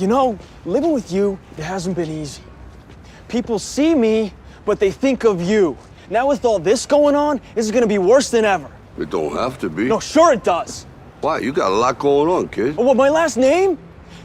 You know, living with you, it hasn't been easy. People see me, but they think of you. Now with all this going on, this is gonna be worse than ever. It don't have to be. No, sure it does. Why? You got a lot going on, kid. What, my last name?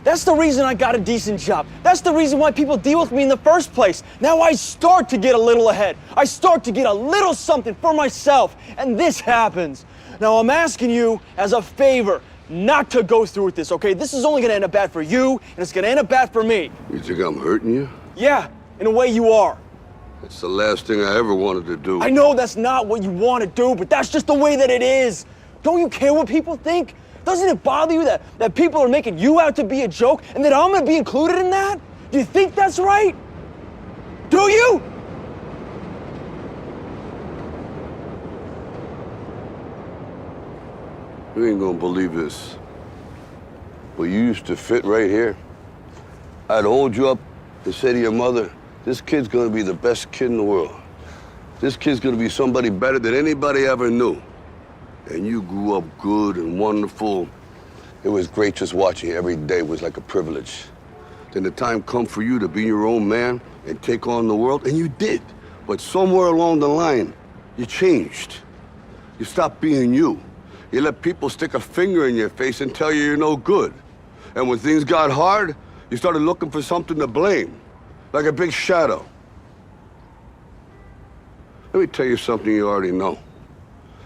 That's the reason I got a decent job. That's the reason why people deal with me in the first place. Now I start to get a little ahead. I start to get a little something for myself, and this happens. Now I'm asking you as a favor not to go through with this, okay? This is only gonna end up bad for you, and it's gonna end up bad for me. You think I'm hurting you? Yeah, in a way you are. It's the last thing I ever wanted to do. I know that's not what you want to do, but that's just the way that it is. Don't you care what people think? Doesn't it bother you that people are making you out to be a joke and that I'm gonna be included in that? Do you think that's right? Do you? You ain't gonna believe this, but you used to fit right here. I'd hold you up and say to your mother, this kid's gonna be the best kid in the world. This kid's gonna be somebody better than anybody ever knew. And you grew up good and wonderful. It was great just watching you every day. It was like a privilege. Then the time come for you to be your own man and take on the world, and you did. But somewhere along the line, you changed. You stopped being you. You let people stick a finger in your face and tell you you're no good. And when things got hard, you started looking for something to blame, like a big shadow. Let me tell you something you already know.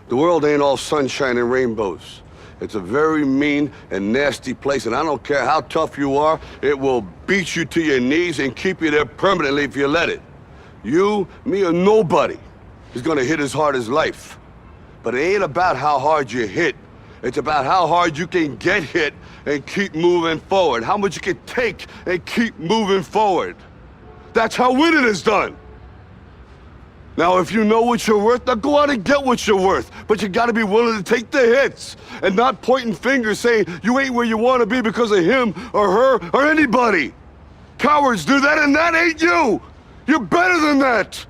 The world ain't all sunshine and rainbows. It's a very mean and nasty place, and I don't care how tough you are, it will beat you to your knees and keep you there permanently if you let it. You, me, or nobody is gonna hit as hard as life. But it ain't about how hard you hit. It's about how hard you can get hit and keep moving forward. How much you can take and keep moving forward. That's how winning is done. Now, if you know what you're worth, now go out and get what you're worth. But you gotta be willing to take the hits and not pointing fingers saying you ain't where you wanna be because of him or her or anybody. Cowards do that, and that ain't you. You're better than that.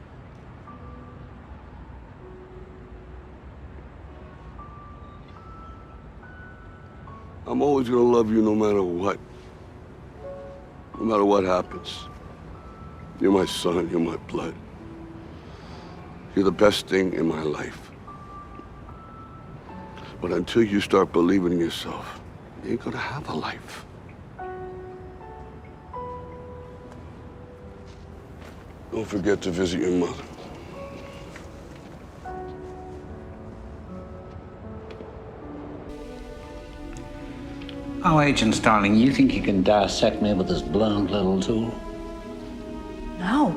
I'm always gonna love you no matter what. No matter what happens. You're my son, you're my blood. You're the best thing in my life. But until you start believing in yourself, you ain't gonna have a life. Don't forget to visit your mother. Oh, Agent Starling, you think you can dissect me with this blunt little tool? No.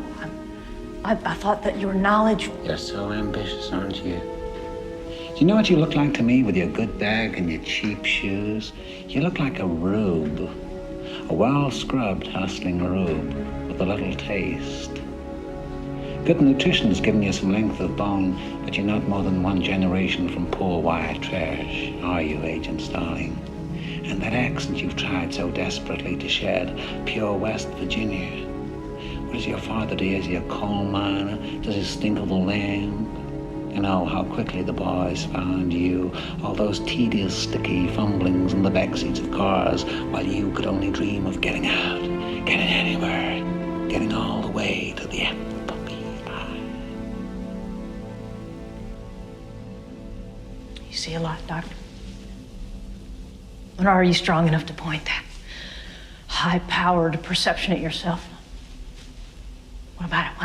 I thought that your knowledge... You're so ambitious, aren't you? Do you know what you look like to me with your good bag and your cheap shoes? You look like a rube. A well-scrubbed, hustling rube with a little taste. Good nutrition's given you some length of bone, but you're not more than one generation from poor white trash, are you, Agent Starling? And that accent you've tried so desperately to shed, pure West Virginia. What does your father do? Is he a coal miner? Does he stink of the land? You know how quickly the boys found you, all those tedious, sticky fumblings in the backseats of cars, while you could only dream of getting out, getting anywhere, getting all the way to the apple pie. You see a lot, Doctor. Or are you strong enough to point that high-powered perception at yourself? What about it?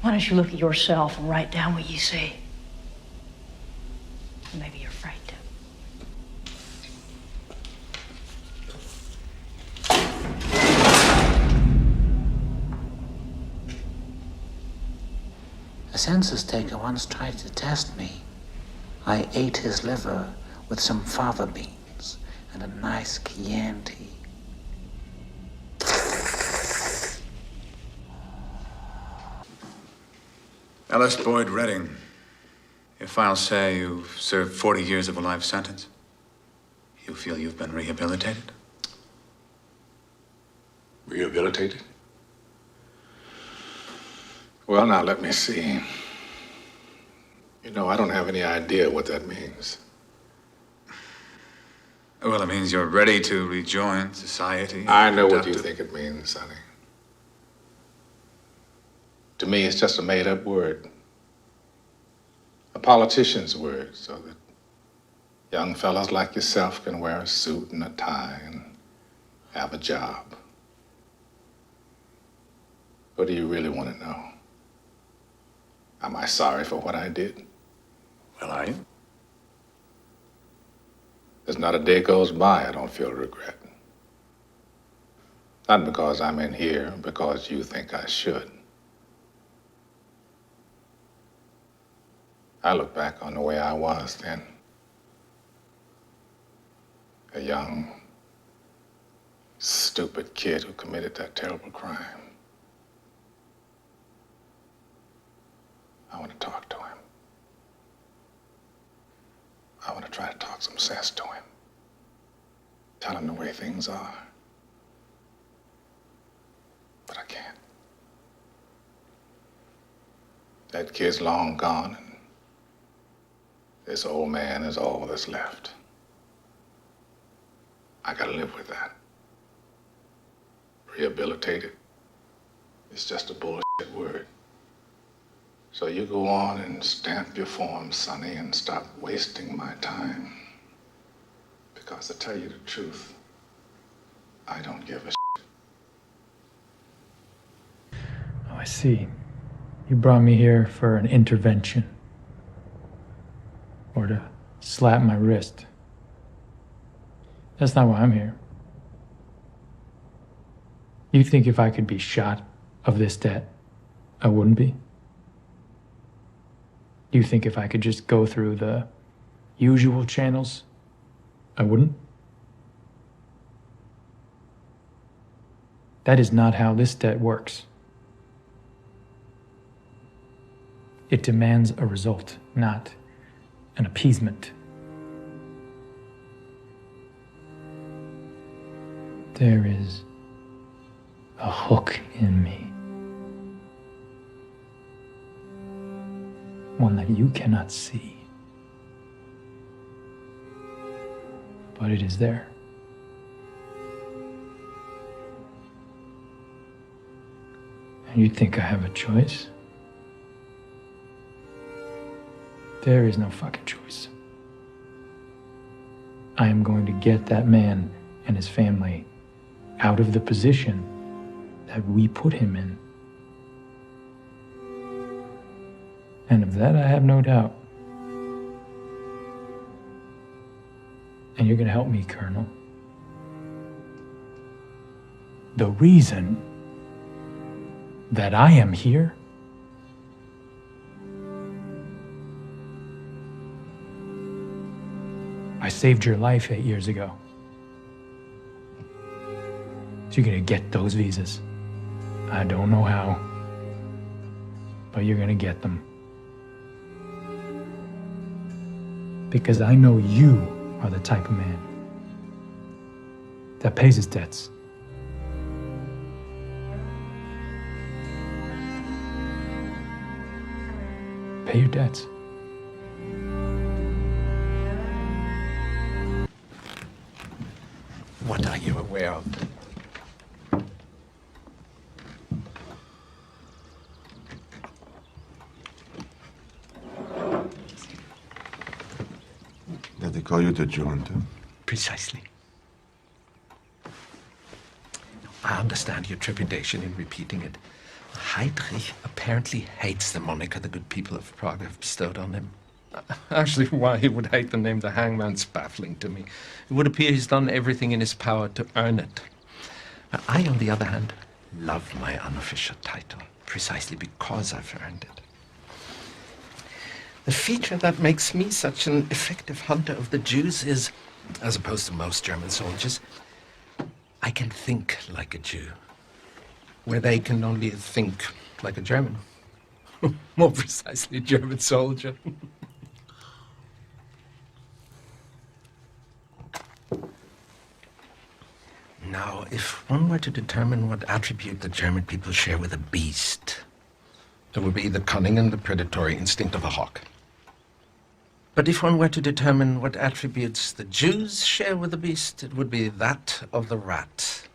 Why don't you look at yourself and write down what you see? Or maybe you're afraid to. A census taker once tried to test me. I ate his liver with some fava beans and a nice Chianti. Ellis Boyd Redding, your files say you've served 40 years of a life sentence. You feel you've been rehabilitated? Rehabilitated? Well, now, let me see. You know, I don't have any idea what that means. Well, it means you're ready to rejoin society. I know what you Productive. think it means, Sonny. To me, it's just a made-up word. A politician's word, so that young fellas like yourself can wear a suit and a tie and have a job. What do you really want to know? Am I sorry for what I did? Well, are you? There's not a day goes by I don't feel regret. Not because I'm in here, because you think I should. I look back on the way I was then. A young, stupid kid who committed that terrible crime. I want to talk to him. I want to try to talk some sense to him. Tell him the way things are. But I can't. That kid's long gone, and this old man is all that's left. I gotta live with that. Rehabilitated. It's just a bullshit word. So you go on and stamp your form, Sonny, and stop wasting my time. Because to tell you the truth, I don't give a shit. Oh, I see. You brought me here for an intervention. Or to slap my wrist. That's not why I'm here. You think if I could be shot of this debt, I wouldn't be? Do you think if I could just go through the usual channels, I wouldn't? That is not how this debt works. It demands a result, not an appeasement. There is a hook in me. One that you cannot see. But it is there. And you think I have a choice? There is no fucking choice. I am going to get that man and his family out of the position that we put him in. And of that I have no doubt. And you're gonna help me, Colonel. The reason that I am here I saved your life 8 years ago. So you're gonna get those visas. I don't know how, but you're gonna get them. Because I know you are the type of man that pays his debts. Pay your debts. What are you aware of? Did they call you the Junta? Precisely. I understand your trepidation in repeating it. Heydrich apparently hates the moniker the good people of Prague have bestowed on him. Actually, why he would hate the name the Hangman's baffling to me. It would appear he's done everything in his power to earn it. I, on the other hand, love my unofficial title, precisely because I've earned it. The feature that makes me such an effective hunter of the Jews is, as opposed to most German soldiers, I can think like a Jew, where they can only think like a German. More precisely, a German soldier. Now, if one were to determine what attribute the German people share with a beast, it would be the cunning and the predatory instinct of a hawk. But if one were to determine what attributes the Jews share with the beast, it would be that of the rat.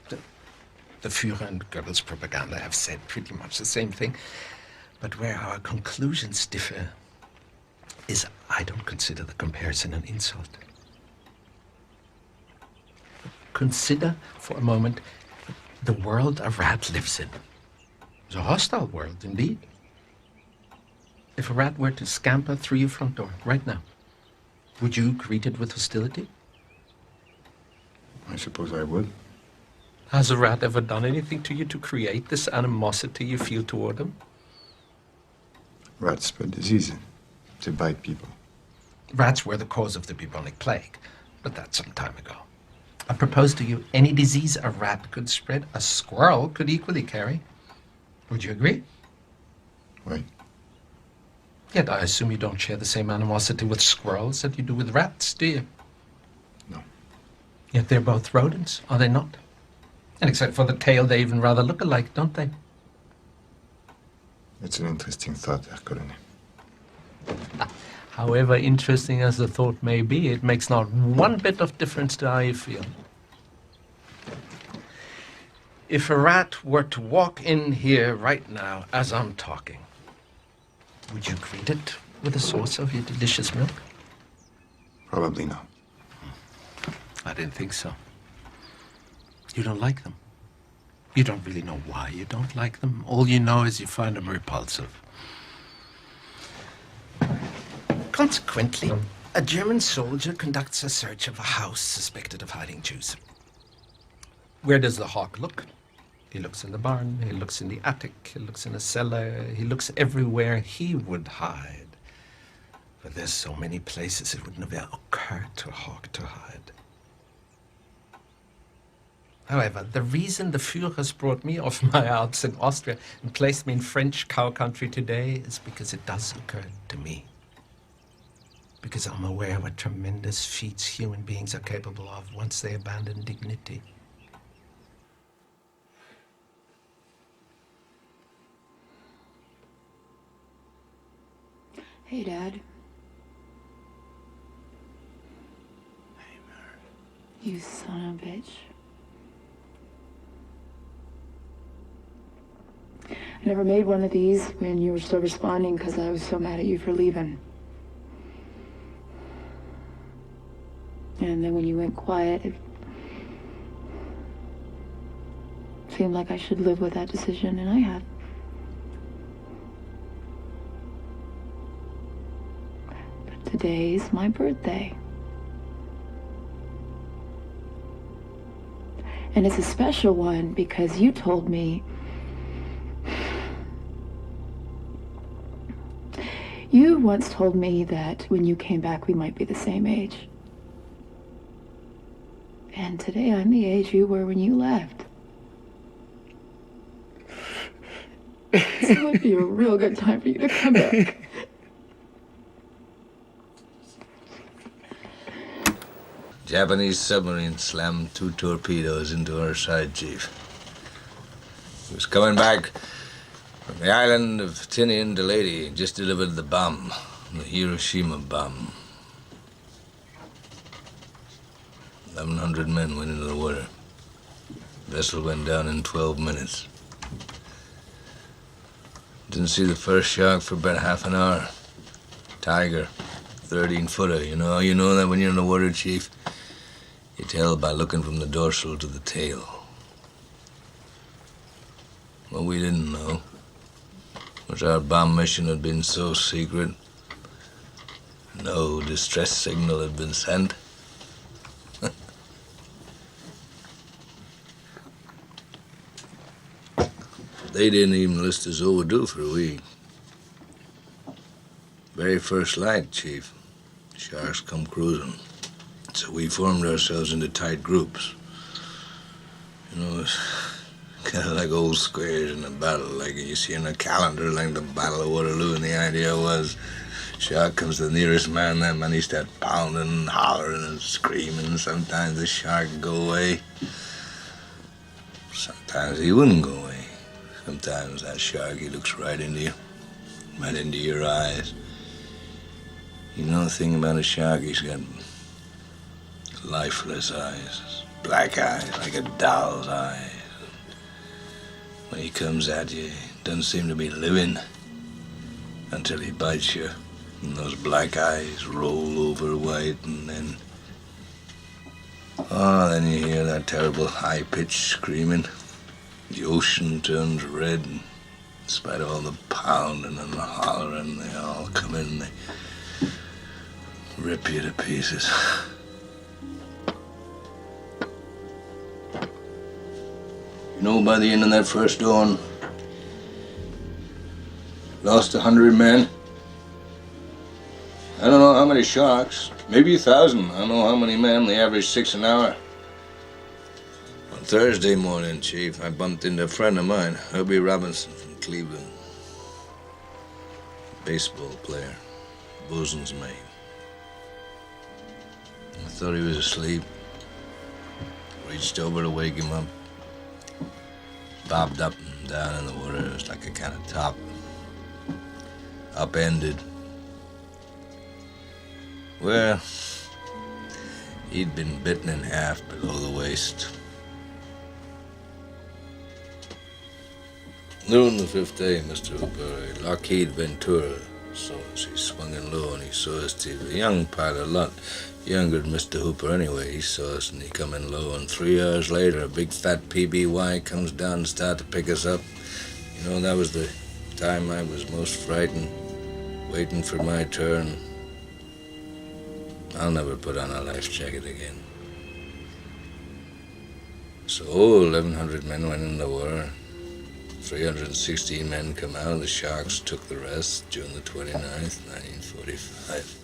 The Führer and Goebbels' propaganda have said pretty much the same thing. But where our conclusions differ is I don't consider the comparison an insult. Consider for a moment the world a rat lives in. It's a hostile world, indeed. If a rat were to scamper through your front door right now, would you greet it with hostility? I suppose I would. Has a rat ever done anything to you to create this animosity you feel toward them? Rats spread diseases. They bite people. Rats were the cause of the bubonic plague, but that's some time ago. I propose to you any disease a rat could spread, a squirrel could equally carry. Would you agree? Right. Yet I assume you don't share the same animosity with squirrels that you do with rats, do you? No. Yet they're both rodents, are they not? And except for the tail, they even rather look alike, don't they? It's an interesting thought, Herr Colonel. However interesting as the thought may be, it makes not one bit of difference to how you feel. If a rat were to walk in here right now as I'm talking, would you greet it with a source of your delicious milk? Probably not. I didn't think so. You don't like them. You don't really know why you don't like them. All you know is you find them repulsive. Consequently, a German soldier conducts a search of a house suspected of hiding Jews. Where does the hawk look? He looks in the barn, he looks in the attic, he looks in the cellar, he looks everywhere he would hide. But there's so many places it would never occur to a hawk to hide. However, the reason the Führers brought me off my Alps in Austria and placed me in French cow country today is because it does occur to me. Because I'm aware what tremendous feats human beings are capable of once they abandon dignity. Hey, Dad. Hey, Mary. You son of a bitch. I never made one of these when you were still responding because I was so mad at you for leaving. And then when you went quiet, it seemed like I should live with that decision, and I have. But today's my birthday. And it's a special one because you told me you once told me that when you came back, we might be the same age. And today I'm the age you were when you left. So it might be a real good time for you to come back. Japanese submarine slammed 2 torpedoes into our side, Chief. He was coming back from the island of Tinian to Leyte, just delivered the bomb, the Hiroshima bomb. 1,100 men went into the water. The vessel went down in 12 minutes. Didn't see the first shark for about half an hour. Tiger, 13-footer. You know that when you're in the water, Chief? You tell by looking from the dorsal to the tail. What we didn't know was our bomb mission had been so secret, no distress signal had been sent. They didn't even list us overdue for a week. Very first light, Chief. Sharks come cruising. So we formed ourselves into tight groups. It's kind of like old squares in a battle, like you see in a calendar, like the Battle of Waterloo, and the idea was shark comes to the nearest man, that man he starts pounding and hollering and screaming. Sometimes the shark would go away. Sometimes he wouldn't go away. Sometimes that shark, he looks right into you, right into your eyes. You know the thing about a shark? He's got lifeless eyes, black eyes, like a doll's eyes. When he comes at you, he doesn't seem to be living until he bites you. And those black eyes roll over white, and then... Oh, then you hear that terrible high-pitched screaming. The ocean turns red, and in spite of all the pounding and the hollering, they all come in and they rip you to pieces. You know, by the end of that first dawn, lost 100 men. I don't know how many sharks, maybe 1,000. I don't know how many men, they average 6 an hour. On Thursday morning, Chief, I bumped into a friend of mine, Herbie Robinson from Cleveland. Baseball player, bosun's mate. I thought he was asleep. Reached over to wake him up. Bobbed up and down in the water. It was like a kind of top. Upended. Well, he'd been bitten in half below the waist. Noon the 5th day, Mr. Hooper, Lockheed Ventura saw us. He swung in low and he saw us too. A young pilot, a lot younger than Mr. Hooper anyway. He saw us and he come in low, and 3 hours later, a big fat PBY comes down and started to pick us up. You know, that was the time I was most frightened, waiting for my turn. I'll never put on a life jacket again. So 1,100 men went in the war. 316 men come out. The Sharks took the rest June the 29th, 1945.